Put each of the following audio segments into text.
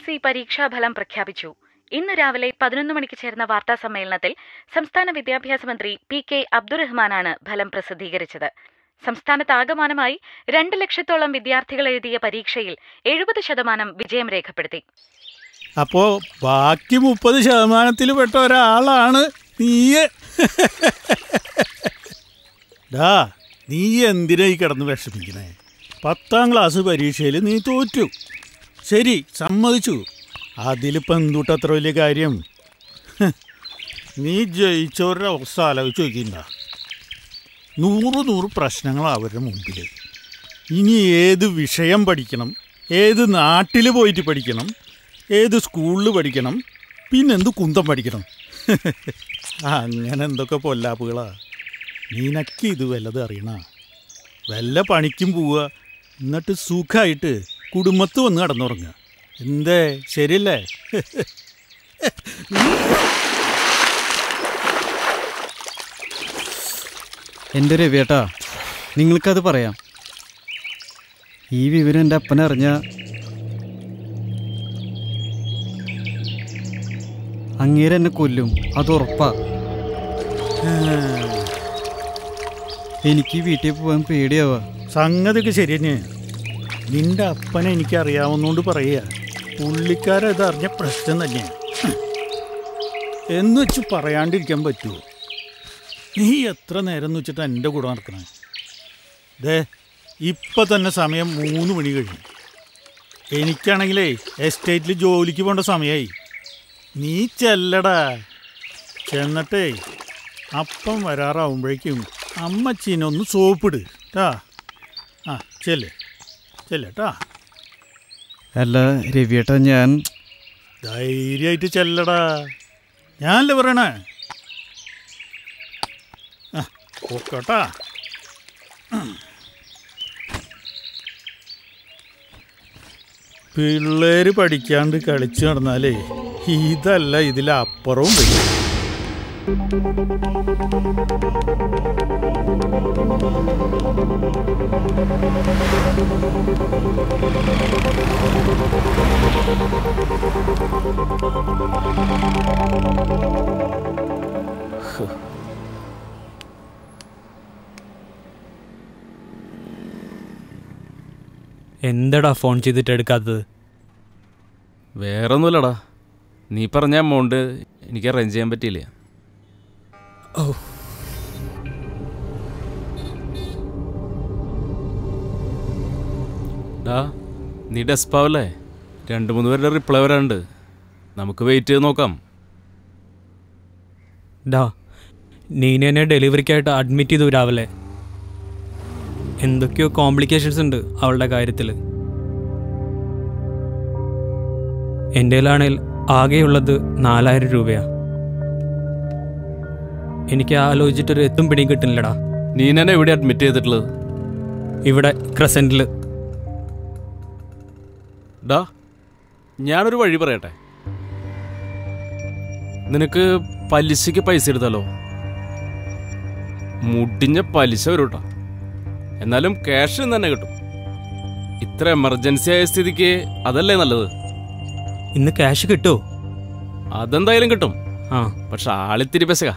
SSLC പരീക്ഷാഫലം പ്രഖ്യാപിച്ചു. ഇന്ന് രാവിലെ 11 മണിക്ക് ചേർന്ന വാർത്താസമ്മേളനത്തിൽ സംസ്ഥാന വിദ്യാഭ്യാസ മന്ത്രി PK അബ്ദുറഹ്മാനാണ് ഫലം പ്രസിദ്ധീകരിച്ചത്. സംസ്ഥാനത്താകമാനമായി 2 ലക്ഷത്തോളം വിദ്യാർത്ഥികൾ എഴുതിയ പരീക്ഷയിൽ 70% വിജയം രേഖപ്പെടുത്തി. അപ്പോ ബാക്കി 30% പെട്ട ഒരാളാണ് നീ. നീ എന്തിനാ ഈ കിടന്ന് വിഷമിക്കണേ? 10ാം ക്ലാസ് പരീക്ഷയിൽ നീ തോറ്റു, ശരി, സമ്മതിച്ചു. അതിലിപ്പോൾ എന്തുട്ടത്ര വലിയ കാര്യം? നീ ജയിച്ചവരുടെ അവസ്ഥ ആലോചിച്ച് നോക്കിണ്ട. 100 പ്രശ്നങ്ങൾ അവരുടെ മുമ്പിൽ. ഇനി ഏത് വിഷയം പഠിക്കണം, ഏത് നാട്ടിൽ പോയിട്ട് പഠിക്കണം, ഏത് സ്കൂളിൽ പഠിക്കണം, പിന്നെന്ത് കുന്തം പഠിക്കണം. അങ്ങനെ എന്തൊക്കെ പൊല്ലാപ്പുകളാ. നിനക്ക് ഇത് വല്ലതും അറിയണ? വല്ല പണിക്കും പോവുക, എന്നിട്ട് സുഖമായിട്ട് കുടുംബത്ത് വന്ന് കടന്നുറങ്ങുക. എന്തേ, ശരിയല്ലേ? എൻ്റെ രവിയേട്ടാ, നിങ്ങൾക്കത് പറയാം. ഈ വിവരം എൻ്റെ അപ്പനറിഞ്ഞ അങ്ങേരെന്നെ കൊല്ലും, അതുറപ്പാ. എനിക്ക് വീട്ടിൽ പോകാൻ പേടിയാവാ. സംഗതിയൊക്കെ ശരി തന്നെ. നിന്റെ അപ്പനെ എനിക്കറിയാവുന്നതുകൊണ്ട് പറയുക, പുള്ളിക്കാരെ ഇതറിഞ്ഞ പ്രശ്നം തന്നെയാണ് എന്ന് വെച്ച് പറയാണ്ടിരിക്കാൻ പറ്റുമോ? നീ എത്ര നേരം എന്ന് വെച്ചിട്ട് എൻ്റെ കൂടെ നടക്കണേ? ഇപ്പം തന്നെ സമയം 3 മണി കഴിഞ്ഞു. എനിക്കാണെങ്കിലേ എസ്റ്റേറ്റിൽ ജോലിക്ക് പോകേണ്ട സമയമായി. നീ ചെല്ലടാ. ചെന്നിട്ടേ അപ്പം വരാറാവുമ്പോഴേക്കും അമ്മച്ചീനൊന്ന് സോപ്പിട് ട്ടാ. ചെല്ലട്ടാ. അല്ല രവിയേട്ടാ, ഞാൻ ധൈര്യമായിട്ട് ചെല്ലടാ. ഞാനല്ലേ പറയണേ? ഓക്കോട്ടാ. പിള്ളേര് പഠിക്കാണ്ട് കളിച്ച് നടന്നാലേ ഇതല്ല ഇതിലപ്പുറവും വരും. എന്തടാ ഫോൺ ചെയ്തിട്ട് എടുക്കാത്തത്? വേറൊന്നുമില്ലടാ, നീ പറഞ്ഞ എമൗണ്ട് എനിക്ക് അറേഞ്ച് ചെയ്യാൻ പറ്റിയില്ല. ഓ, നീ ഡെസ്പാവല്ലേ? 2-3 പേരുടെ റിപ്ലൈ വരാനുണ്ട്, നമുക്ക് വെയിറ്റ് ചെയ്ത് നോക്കാം. നീനെ ഡെലിവറിക്കായിട്ട് അഡ്മിറ്റ് ചെയ്തു രാവിലെ. എന്തൊക്കെയോ കോംപ്ലിക്കേഷൻസ് ഉണ്ട് അവളുടെ കാര്യത്തിൽ. എൻ്റെ കയ്യിലാണെങ്കിൽ ആകെയുള്ളത് 4000 രൂപയാണ്. എനിക്ക് ആലോചിച്ചിട്ടൊരു എത്തും പിടിയും കിട്ടുന്നില്ലടാ. നീനെ എവിടെ അഡ്മിറ്റ് ചെയ്തിട്ടുള്ളത്? ഇവിടെ ക്രസൻറ്റിൽ. ഞാനൊരു വഴി പറയട്ടെ. നിനക്ക് പലിശയ്ക്ക് പൈസ എടുത്താലോ? മുടിഞ്ഞ പലിശ വരും കേട്ടോ, എന്നാലും ക്യാഷ് തന്നെ കിട്ടും. ഇത്ര എമർജൻസി ആയ സ്ഥിതിക്ക് അതല്ലേ നല്ലത്? ഇന്ന് ക്യാഷ് കിട്ടുമോ? അതെന്തായാലും കിട്ടും. പക്ഷെ ആളിത്തിരി പെസക.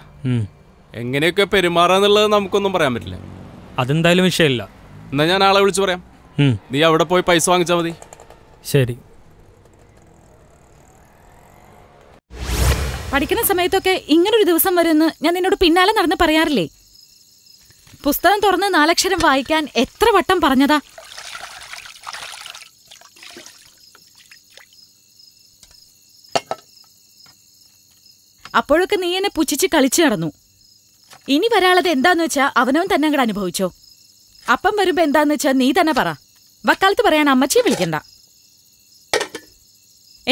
എങ്ങനെയൊക്കെ പെരുമാറാന്നുള്ളത് നമുക്കൊന്നും പറയാൻ പറ്റില്ല. അതെന്തായാലും വിഷയമില്ല. എന്നാ ഞാൻ ആളെ വിളിച്ചു പറയാം. നീ അവിടെ പോയി പൈസ വാങ്ങിച്ചാൽ മതി. ശരി. പഠിക്കുന്ന സമയത്തൊക്കെ ഇങ്ങനൊരു ദിവസം വരുമെന്ന് ഞാൻ നിന്നോട് പിന്നാലെ നടന്ന് പറയാറില്ലേ? പുസ്തകം തുറന്ന് 4 അക്ഷരം വായിക്കാൻ എത്ര വട്ടം പറഞ്ഞതാ? അപ്പോഴൊക്കെ നീ എന്നെ പുച്ഛിച്ച് കളിച്ചു നടന്നു. ഇനി വരാളത് എന്താന്ന് വെച്ചാ അവനവൻ തന്നെ അങ്ങോട്ട് അനുഭവിച്ചോ. അപ്പം വരുമ്പോ എന്താന്ന് വെച്ചാ നീ തന്നെ പറ. വക്കാലത്ത് പറയാൻ അമ്മച്ചിയെ വിളിക്കണ്ട.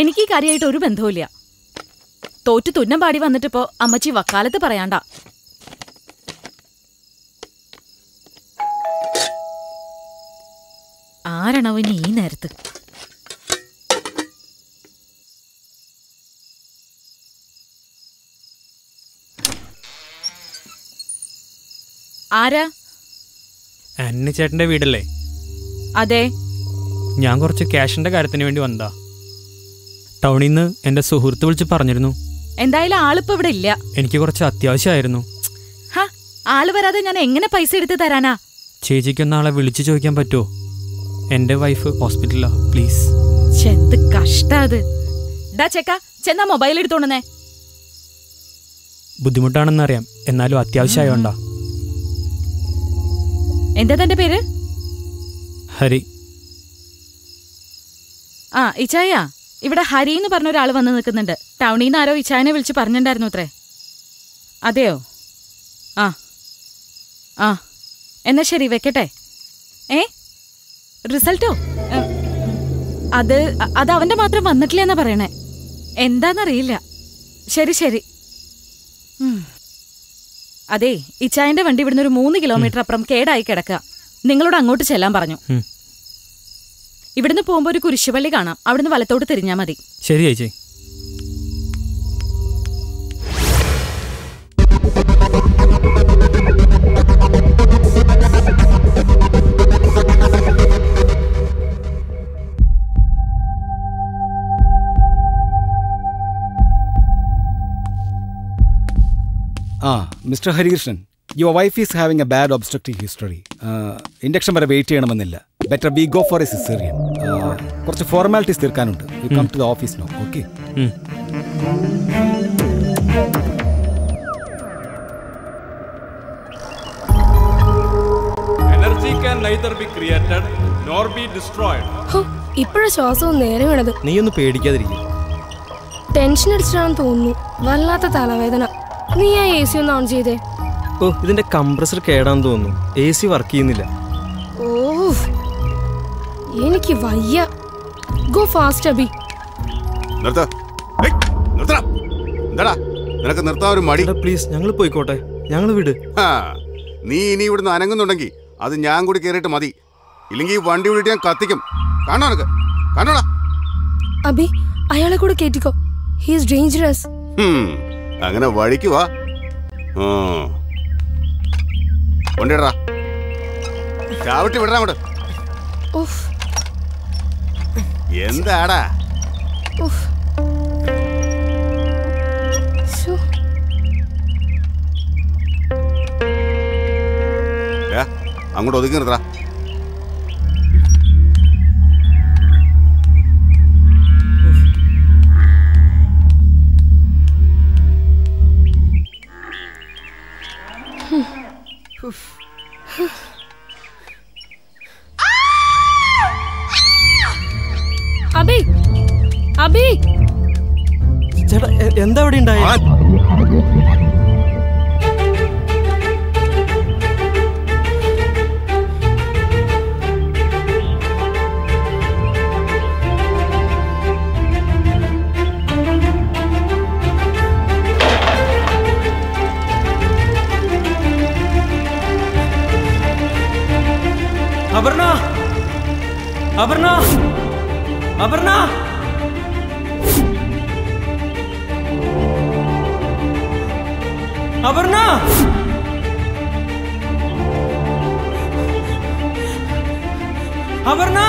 എനിക്ക് ഈ കാര്യമായിട്ട് ഒരു ബന്ധവുമില്ല. തോറ്റു തുന്നം പാടി വന്നിട്ടിപ്പോ അമ്മച്ചി വക്കാലത്ത് പറയാണ്ട. ആരണവന് ഈ നേരത്ത്? ആരാ? ആന്റണി ചേട്ടന്റെ വീടല്ലേ? അതെ. ഞാൻ കുറച്ച് ക്യാഷിന്റെ കാര്യത്തിന് വേണ്ടി വന്നതാ. ടൗണിൽ നിന്ന് എൻ്റെ സുഹൃത്ത് വിളിച്ച് പറഞ്ഞിരുന്നു. എന്തായാലും ആളിപ്പോ ഇവിടെ ഇല്ല. എനിക്ക് കുറച്ച് അത്യാവശ്യമായിരുന്നു. ആള് വരാതെ ഞാൻ എങ്ങനെ പൈസ എടുത്ത് തരാനാ? ചേച്ചിക്കൊന്ന് ആളെ വിളിച്ചു ചോദിക്കാൻ പറ്റുമോ? എൻ്റെ വൈഫ് ഹോസ്പിറ്റലിലാ, പ്ലീസ്. എന്ത് കഷ്ടാ അത്. ഡാ ചെക്ക, ചെന്നാ മൊബൈൽ എടുത്തോണ്ടേ. ബുദ്ധിമുട്ടാണെന്നറിയാം, എന്നാലും അത്യാവശ്യമായോണ്ടാ. എന്താ തന്റെ പേര്? ഹരി. ഇച്ചായ, ഇവിടെ ഹരി എന്ന് പറഞ്ഞ ഒരാൾ വന്ന് നിൽക്കുന്നുണ്ട്. ടൗണിൽ നിന്ന് ആരോ ഇച്ചായനെ വിളിച്ച് പറഞ്ഞിട്ടുണ്ടായിരുന്നു അത്രേ. അതെയോ? എന്നാ ശരി, വെക്കട്ടെ. റിസൾട്ടോ? അത് അവന്റെ മാത്രം വന്നിട്ടില്ല എന്നാ പറയണേ. എന്താന്നറിയില്ല. ശരി ശരി. അതെ, ഇച്ചായന്റെ വണ്ടി ഇവിടുന്ന് ഒരു 3 കിലോമീറ്റർ അപ്പുറം കേടായി കിടക്കുക. നിങ്ങളോട് അങ്ങോട്ട് ചെല്ലാൻ പറഞ്ഞു. ഇവിടുന്ന് പോകുമ്പോ ഒരു കുരിശുപള്ളി കാണാം, അവിടുന്ന് വലത്തോട്ട് തിരിഞ്ഞാ മതി. ശരി ചേച്ചി. Mister Harikrishnan, your wife is having a bad obstructive history. Induction വരെ വെയിറ്റ് ചെയ്യണമെന്നില്ല. Better we go for a caesarean. കുറച്ച് ഫോർമാലിറ്റീസ് തീർക്കാനുണ്ട്. You come to the office now. Okay? Energy can neither be created nor be destroyed. ഇപ്പോഴാ ശ്വാസവും നേരെ വീണത്. നീ ഒന്ന് പേടിക്കാതിരിക്കും. Tension അടിച്ചിട്ടാണെന്ന് തോന്നുന്നു. വല്ലാത്ത തലവേദന. നീ ആ AC ഒന്ന് ഓൺ ചെയ്തേ. ഇതിന്റെ കംപ്രസർ കേടാന്ന് തോന്നുന്നു. AC വർക്ക് ചെയ്യുന്നില്ല. എനിക്ക് വയ്യ. Go fast Abi. നിനക്ക് നിർത്താൻ ഒരു മടി. പ്ലീസ്, ഞങ്ങൾ പോയിക്കോട്ടെ. ഞങ്ങൾ വിട്. നീ ഇനി ഇവിടുന്ന് അനങ്ങുന്നുണ്ടെങ്കിൽ അത് ഞാൻ കൂടി കേറിയിട്ട് മതി. ഇല്ലെങ്കിൽ വണ്ടി വിളിട്ട് ഞാൻ കത്തിക്കും. കാണോ നിനക്ക്? കാണോടാ. അബി, അയാളെ കൂടെ കേറ്റിക്കോ. He is dangerous. അങ്ങനെ വഴിക്ക് വാ. വണ്ടിടാ, ചാവിട്ടി വിടറാ അങ്ങോട്ട്. എന്താടാ? അങ്ങോട്ട് ഒതുക്കി നിർത്തടാ. അബി, അബി, ചേട്ടാ എന്താ ഇവിടെ ഉണ്ടായ? Aparna, Aparna, Aparna, Aparna, Aparna.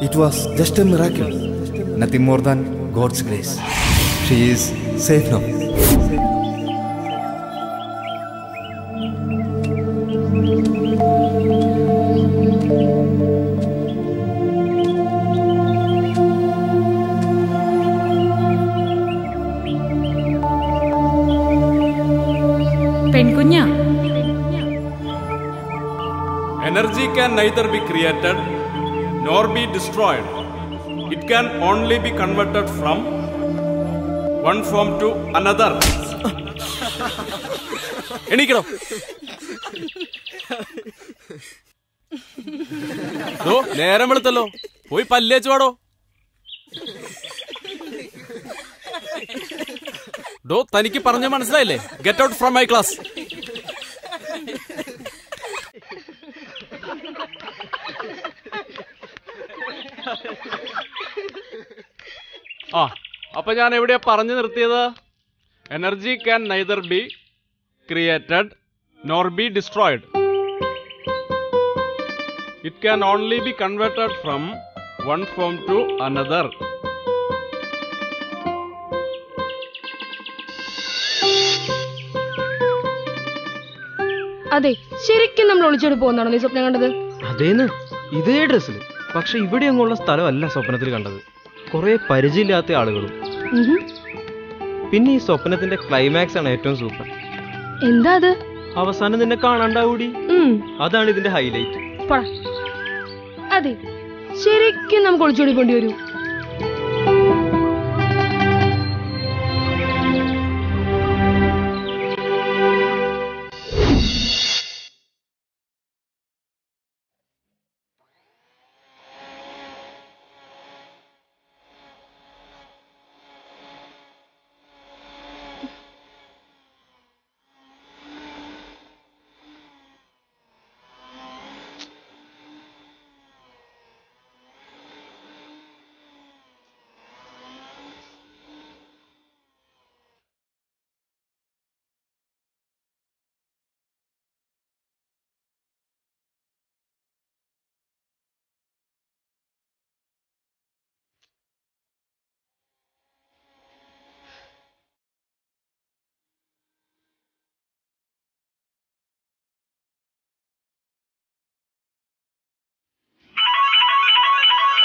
It was just a miracle, nothing more than God's grace. She is safe now. പെൺകുഞ്ഞ. Energy can neither be created nor be destroyed. It can only be converted from one form to another. എണീക്കണോ? നേരം വെളുത്തല്ലോ, പോയി പല്ലേച്ചു പാടോ. തനിക്ക് പറഞ്ഞ മനസ്സിലായില്ലേ? Get out from my class. അപ്പൊ ഞാൻ എവിടെയാ പറഞ്ഞു നിർത്തിയത്? Energy can neither be created nor be destroyed. It can only be converted from one form to another. അതെ, ശരിക്കും നമ്മൾ ഒളിച്ചോടി പോകുന്നതാണോ നീ സ്വപ്നം കണ്ടത്? അതേന്ന്, ഇതേ ഡ്രസ്സിൽ. പക്ഷെ ഇവിടെ അങ്ങുള്ള സ്ഥലമല്ല സ്വപ്നത്തിൽ കണ്ടത്. കുറെ പരിചയമില്ലാത്ത ആളുകളും. പിന്നെ ഈ സ്വപ്നത്തിന്റെ ക്ലൈമാക്സ് ആണ് ഏറ്റവും സൂപ്പർ. എന്താ അത്? അവസാനം നിന്നെ കാണാണ്ടാവൂടി. അതാണ് ഇതിന്റെ ഹൈലൈറ്റ്. അതെ, ശരിക്കും നമുക്ക് ഒളിച്ചോടി പോണ്ടി വരും.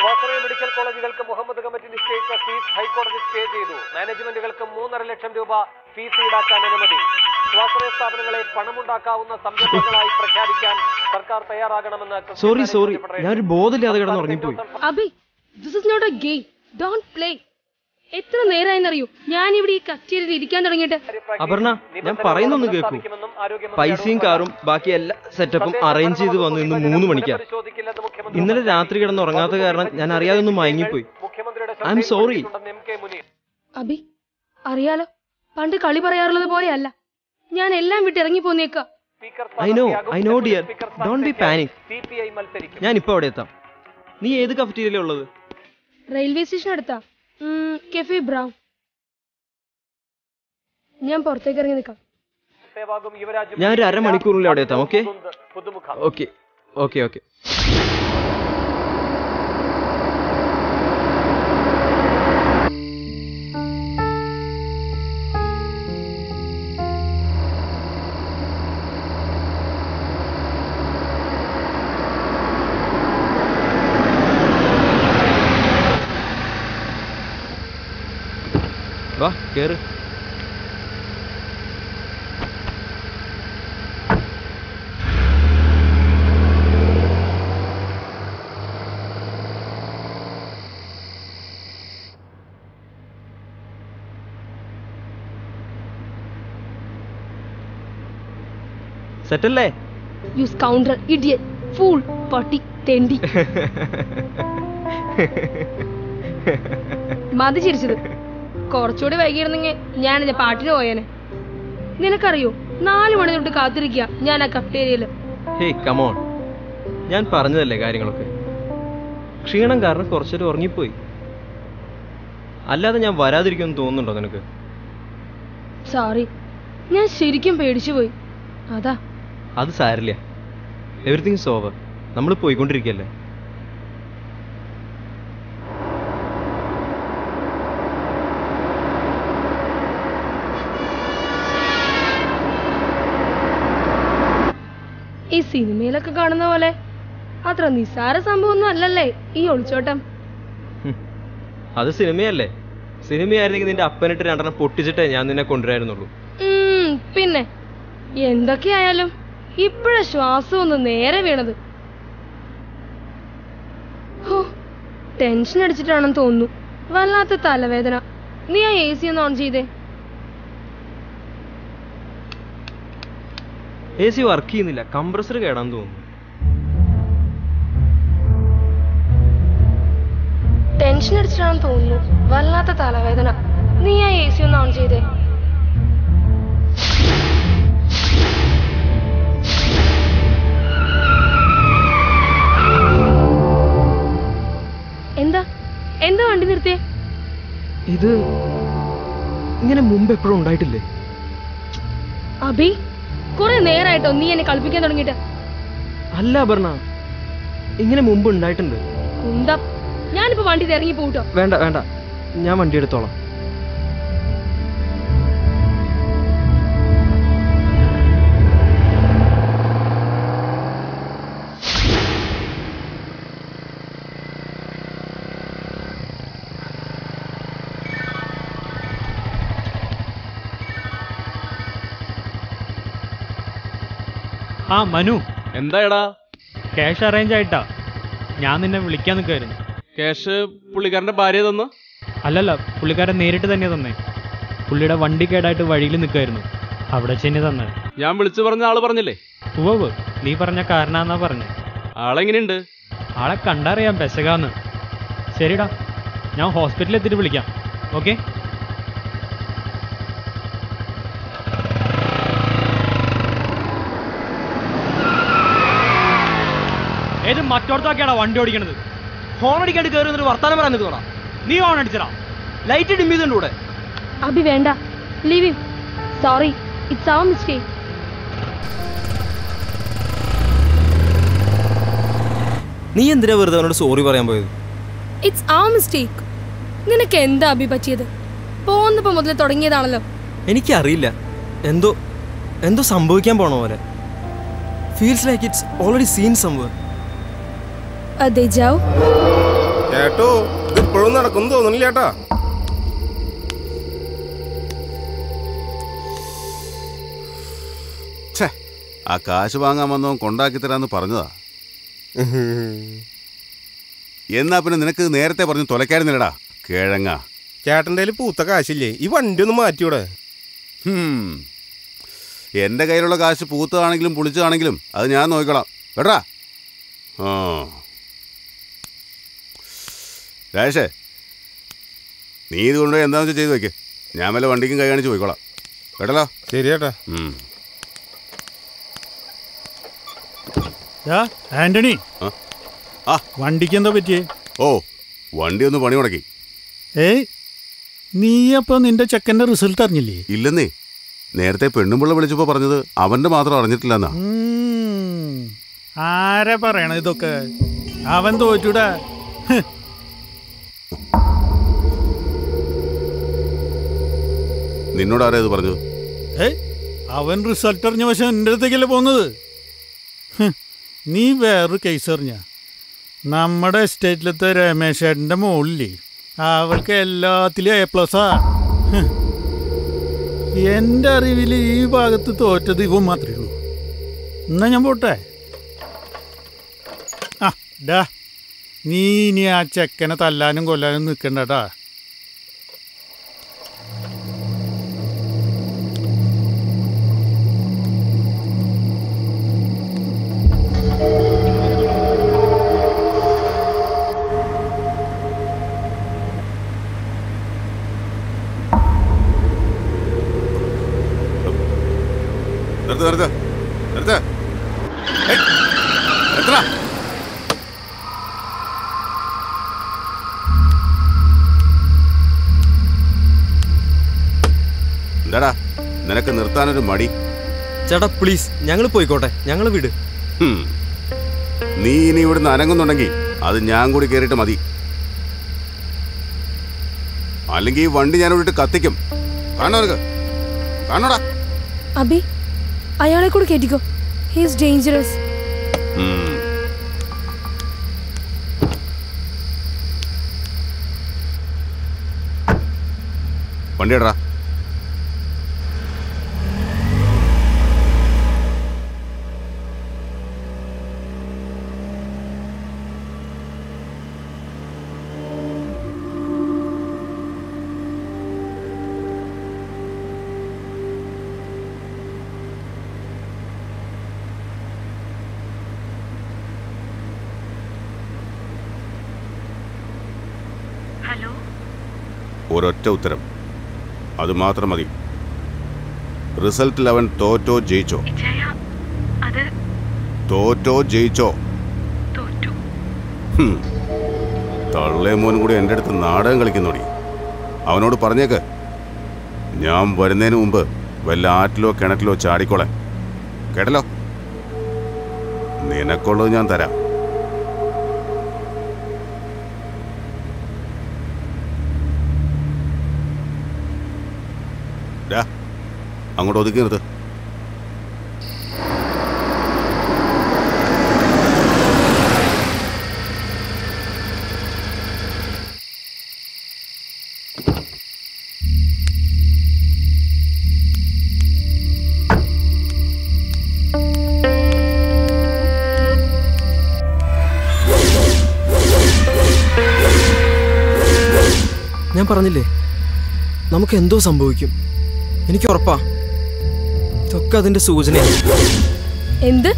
സ്വാശ്രയ മെഡിക്കൽ കോളേജുകൾക്ക് മുഹമ്മദ് കമ്മിറ്റി നിശ്ചയിച്ച ഫീസ് ഹൈക്കോടതി സ്റ്റേ ചെയ്തു. മാനേജ്മെന്റുകൾക്ക് 3.5 ലക്ഷം രൂപ ഫീസ് ഈടാക്കാൻ അനുമതി. സ്വാശ്രയ സ്ഥാപനങ്ങളെ പണമുണ്ടാക്കാവുന്ന സംരംഭങ്ങളായി പ്രഖ്യാപിക്കാൻ സർക്കാർ തയ്യാറാകണമെന്ന്. സോറി, ഞാനൊരു ബോധമില്ലാതെ കിടന്നുറങ്ങിപ്പോയി. Abi, this is not a game. Don't play. എത്ര നേരമായെന്നറിയോ ഞാൻ ഇവിടെ ഈ കച്ചേരിയിൽ ഇരിക്കാൻ തുടങ്ങിയിട്ട്? അപർണ, ഞാൻ പറയുന്നൊന്ന് കേൾക്കൂ. പൈസയും കാറും ബാക്കി എല്ലാ സെറ്റപ്പും അറേഞ്ച് ചെയ്ത് വന്നു ഇന്ന് 3 മണിക്കാണ്. ഇന്നലെ രാത്രി കിടന്നുറങ്ങാത്ത കാരണം ഞാൻ അറിയാതെ ഒന്ന് മയങ്ങിപ്പോയി. I'm sorry. അബി, അറിയാലോ, പണ്ട് കളി പറയാറുള്ളത് പോലെയല്ല. ഞാൻ എല്ലാം വിട്ട് ഇറങ്ങി പോന്നേക്കാം. I know dear, don't be panic. ഞാൻ ഇപ്പൊ അവിടെ എത്താം. നീ ഏത് കഫറ്റീരിയയിലാ ഉള്ളത്? റെയിൽവേ സ്റ്റേഷൻ അടുത്താ, കെഫെ ബ്രൗൺ. ഞാൻ പുറത്തേക്ക് ഇറങ്ങി നിൽക്കാം. ഞാൻ ഒരു അരമണിക്കൂറിൽ അവിടെ എത്താം. Okay okay okay okay. വാ, കേറ്. സെറ്റല്ലേ? യു സ്കൗണ്ടർ, ഇഡിയറ്റ്, ഫൂൾ, പട്ടി, തെണ്ടി. മതി ചിരിച്ചത്. കുറച്ചുകൂടി വൈകിയിരുന്നെങ്കിൽ ഞാൻ എന്റെ പാട്ടിന് പോയേനെ. നിനക്കറിയോ, 4 മണി തൊട്ട് കാത്തിരിക്കുക ഞാൻ ആ കഫ്റ്റേരിയയില്. ഹേയ് കമോൺ, ഞാൻ പറഞ്ഞതല്ലേ കാര്യങ്ങളൊക്കെ. ക്ഷീണം കാരണം കുറച്ചൊരു ഉറങ്ങിപ്പോയി. അല്ലാതെ ഞാൻ വരാതിരിക്കുമെന്ന് തോന്നുന്നുണ്ടോ നിനക്ക്? സോറി, ഞാൻ ശരിക്കും പേടിച്ചു പോയി. അതാ. അത് സാരില്ല, എവറിത്തിങ് ഈസ് ഓവർ. നമ്മൾ പോയിക്കൊണ്ടിരിക്കല്ലേ. ഈ സിനിമയിലൊക്കെ കാണുന്ന പോലെ അത്ര നിസ്സാര സംഭവമൊന്നും അല്ലല്ലേ ഈ ഒളിച്ചോട്ടം. അത് സിനിമയല്ലേ? സിനിമയായിരുന്നെങ്കിൽ നിന്റെ അപ്പനിട്ട് 2 പൊട്ടിച്ചിട്ടേ ഞാൻ നിന്നെ കൊണ്ടുവരായിരുന്നുള്ളൂ. പിന്നെ എന്തൊക്കെയായാലും ഇപ്പോഴാ ശ്വാസം ഒന്ന് നേരെ വീണത്. ടെൻഷൻ അടിച്ചിട്ടാണെന്ന് തോന്നുന്നു. വല്ലാത്ത തലവേദന. നീ ആ AC ഒന്ന് ഓൺ ചെയ്തേ. AC വർക്ക് ചെയ്യുന്നില്ല, കംപ്രസർ കേടാന്ന് തോന്നുന്നു. ടെൻഷൻ അടിച്ചിട്ടാണെന്ന് തോന്നുന്നു. വല്ലാത്ത തലവേദന. നീ ആ AC ഒന്ന് ഓൺ ചെയ്തേ. എന്താ വണ്ടി നിർത്തിയേ? ഇത് ഇങ്ങനെ മുമ്പ് എപ്പോഴും ഉണ്ടായിട്ടില്ലേ? അബി, കുറെ നേരായിട്ടോ നീ എന്നെ കളിപ്പിക്കാൻ തുടങ്ങിയിട്ട്. അല്ല അപർണ, ഇങ്ങനെ മുമ്പ് ഉണ്ടായിട്ടുണ്ട്. കുന്തം, ഞാനിപ്പോ വണ്ടി ഇറങ്ങി പോട്ടോ. വേണ്ട വേണ്ട, ഞാൻ വണ്ടി എടുത്തോളാം. ആ മനു, എന്തായടാ? ക്യാഷ് അറേഞ്ച് ആയിട്ടാ. ഞാൻ നിന്നെ വിളിക്കാൻ നിൽക്കായിരുന്നു. ക്യാഷ് പുള്ളിക്കാരന്റെ ഭാര്യ തന്ന? അല്ലല്ല, പുള്ളിക്കാരൻ നേരിട്ട് തന്നെ തന്നെ. പുള്ളിയുടെ വണ്ടി കേടായിട്ട് വഴിയിൽ നിൽക്കായിരുന്നു, അവിടെ ചെന്ന് തന്നെ. ഞാൻ വിളിച്ചു പറഞ്ഞ ആള് പറഞ്ഞില്ലേ? ഉവ്വ്, നീ പറഞ്ഞ കാരനാന്നാ പറഞ്ഞേ. ആളെങ്ങനെയുണ്ട്? ആളെ കണ്ടറിയാം, പെശകാന്ന്. ശരിടാ, ഞാൻ ഹോസ്പിറ്റലിൽ എത്തിയിട്ട് വിളിക്കാം. ഓക്കെ? ഏത് മറ്റോടത്തൊക്കെയാണോ വണ്ടി ഓടിക്കണത്? ഹോൺ അടിക്കാണ്ട് കയറി എന്നിട്ട് വർത്താനം പറയാൻ നിൽക്കണോ? നീ ഹോൺ അടിച്ചടാ. ലൈറ്റ് ഡിം ചെയ്തുണ്ട് കൂടെ. അബി വേണ്ട, leave him. Sorry, it's our mistake. നീ എന്തിനാ വെറുതെ അവനോട് സോറി പറയാൻ പോയത്? It's our mistake. നിനക്ക് എന്താ അബി പറ്റിയത്? പോന്നപ്പോ മുതൽ തുടങ്ങിയതാണല്ലോ. എനിക്കറിയില്ല, എന്തോ എന്തോ സംഭവിക്കാൻ പോണ പോലെ. Feels like it's already scene somewhere. അതെ ജാവ് ചേട്ടോ, ഇത് ഇപ്പോഴും നടക്കും തോന്നുന്നില്ല ചേട്ടാ. ആ കാശ് വാങ്ങാൻ വന്നവൻ കൊണ്ടാക്കി തരാന്ന് പറഞ്ഞതാ. എന്നാ പിന്നെ നിനക്ക് നേരത്തെ പറഞ്ഞു തുലക്കായിരുന്നില്ലടാ കിഴങ്ങ. ചേട്ടൻ്റെ കയ്യിൽ പൂത്ത കാശില്ലേ? ഈ വണ്ടി ഒന്ന് മാറ്റിയൂടെ? എൻ്റെ കയ്യിലുള്ള കാശ് പൂത്തതാണെങ്കിലും പുളിച്ചതാണെങ്കിലും അത് ഞാൻ നോക്കിക്കോളാം കേട്ടാ. ആ രാജേഷേ, നീ ഇത് കൊണ്ടുപോയി എന്താണെന്ന് വെച്ചാൽ ചെയ്ത് വയ്ക്ക്. ഞാൻ വല്ല വണ്ടിക്കും കൈ കാണിച്ച് പോയിക്കോളാം കേട്ടല്ലോ. ശരി ചേട്ടാ. ആന്റണി, വണ്ടിക്ക് എന്താ പറ്റിയേ? ഓ, വണ്ടി ഒന്ന് പണി മുടക്കി. ഏയ്, നീ അപ്പൊ നിന്റെ ചെക്കൻ്റെ റിസൾട്ട് അറിഞ്ഞില്ലേ? ഇല്ലെന്നേ, നേരത്തെ പെണ്ണുമ്പിള്ള വിളിച്ചപ്പോൾ പറഞ്ഞത് അവൻ്റെ മാത്രം അറിഞ്ഞിട്ടില്ലെന്നാ. ആരാ പറയണ ഇതൊക്കെ? അവൻ തോറ്റൂടാ. നിന്നോട് ആരാ ഇത് പറഞ്ഞത്? അവൻ റിസൾട്ട് അറിഞ്ഞ പക്ഷെ എൻ്റെ അടുത്തേക്കല്ലേ പോകുന്നത്. നീ വേറൊരു കേസ് അറിഞ്ഞ? നമ്മുടെ എസ്റ്റേറ്റിലത്തെ രമേശ് ചേട്ടൻ്റെ മോളില്ലേ, അവൾക്ക് എല്ലാത്തിലും A+ആ. എൻ്റെ അറിവിൽ ഈ ഭാഗത്ത് തോറ്റത് ഇവൻ മാത്രമേ ഉള്ളൂ. എന്നാ ഞാൻ പോട്ടെ. ആ ഡാ, നീ ഇനി ആ ചെക്കനെ തല്ലാനും കൊല്ലാനും നിൽക്കണ്ടട്ടാ. എന്താടാ നിനക്ക് നിർത്താനൊരു മടി? ചേട്ടാ പ്ലീസ്, ഞങ്ങൾ പോയിക്കോട്ടെ, ഞങ്ങൾ വിട്. നീ ഇനി ഇവിടുന്ന് അനങ്ങുന്നുണ്ടെങ്കിൽ അത് ഞാൻ കൂടി കയറിയിട്ട് മതി. അല്ലെങ്കിൽ ഈ വണ്ടി ഞാൻ വിട്ടിട്ട് കത്തിക്കും. കാണോടാ. അബി, അയാളെ കൂടെ കേട്ടിക്കോ. He is dangerous. വണ്ടി ഇടറാ. ഒരൊറ്റ ഉത്തരം, അത് മാത്രം മതി. റിസൾട്ടിൽ അവൻ തോറ്റോ ജയിച്ചോ? തോറ്റോ ജയിച്ചോ? തള്ളേ മോനും കൂടി എൻ്റെ അടുത്ത് നാടകം കളിക്കുന്നോടി. അവനോട് പറഞ്ഞേക്ക് ഞാൻ വരുന്നതിന് മുമ്പ് വല്ല ആറ്റിലോ കിണറ്റിലോ ചാടിക്കോളെ. കേട്ടല്ലോ? നിനക്കുള്ളത് ഞാൻ തരാം. അങ്ങോട്ട് ഒതുക്കി നിർത്ത്. ഞാൻ പറഞ്ഞില്ലേ നമുക്ക് എന്തോ സംഭവിക്കും. എനിക്ക് ഉറപ്പാ. ഇതൊക്കെ അതിന്റെ സൂചനയാണ്. എന്ത്?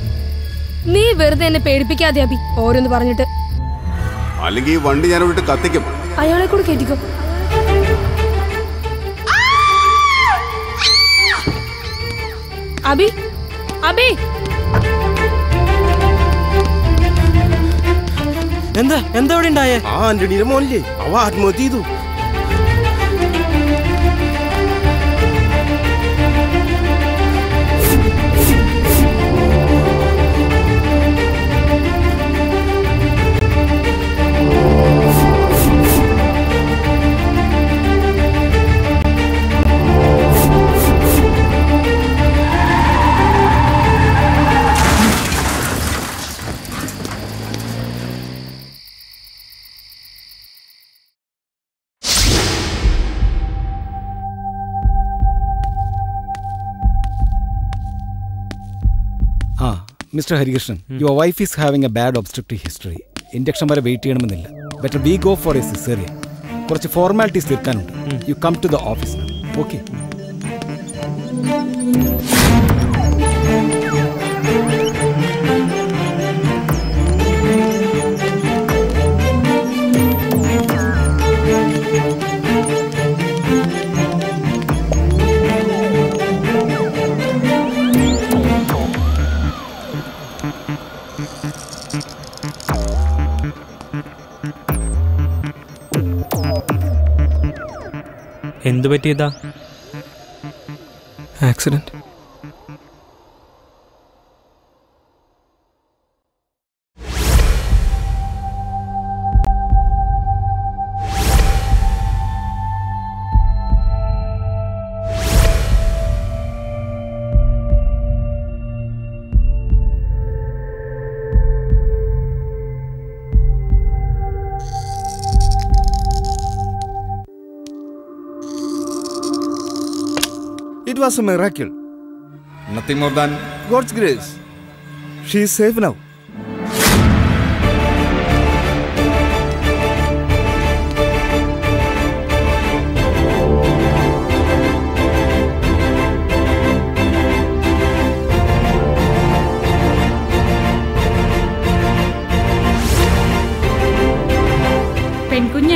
നീ വെറുതെ എന്നെ പേടിപ്പിക്കാതെ അബി, ഓരോന്ന് പറഞ്ഞിട്ട്. അല്ലെങ്കിൽ ഈ വണ്ടി ഞാൻ വിട്ട് കത്തിക്കും. അയാളെ കൂടെ കേറ്റിക്കോ. അബി, അബി, എന്താ എന്താ ഇവിടെ ഉണ്ടായേ? ആ ആന്റണിയുടെ മോനില്ലേ, അവ ആത്മഹത്യ ചെയ്തു. Mr. Harikrishnan, your wife is having a bad obstructive history. Induction വരെ വെയിറ്റ് ചെയ്യണമെന്നില്ല. Better we go for a cesarean. കുറച്ച് ഫോർമാലിറ്റീസ് തീർക്കാനുണ്ട്. You come to the office now. Okay. എന്തു പറ്റിയതാ? Accident. It was a miracle. Nothing more than God's grace. She is safe now. പെൺകുഞ്ഞ,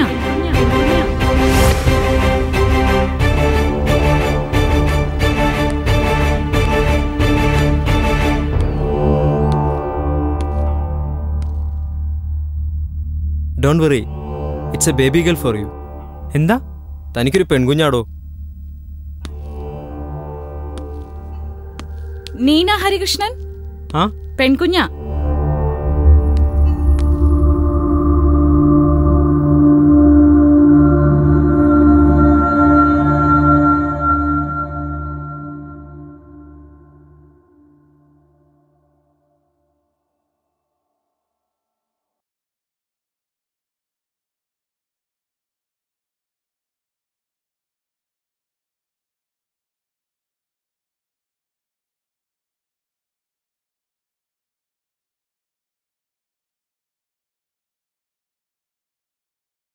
don't worry, it's a baby girl for you. എന്താ? തനിക്കൊരു പെൺകുഞ്ഞാടോ. നീന ഹരികൃഷ്ണൻ. ആ, പെൺകുഞ്ഞ.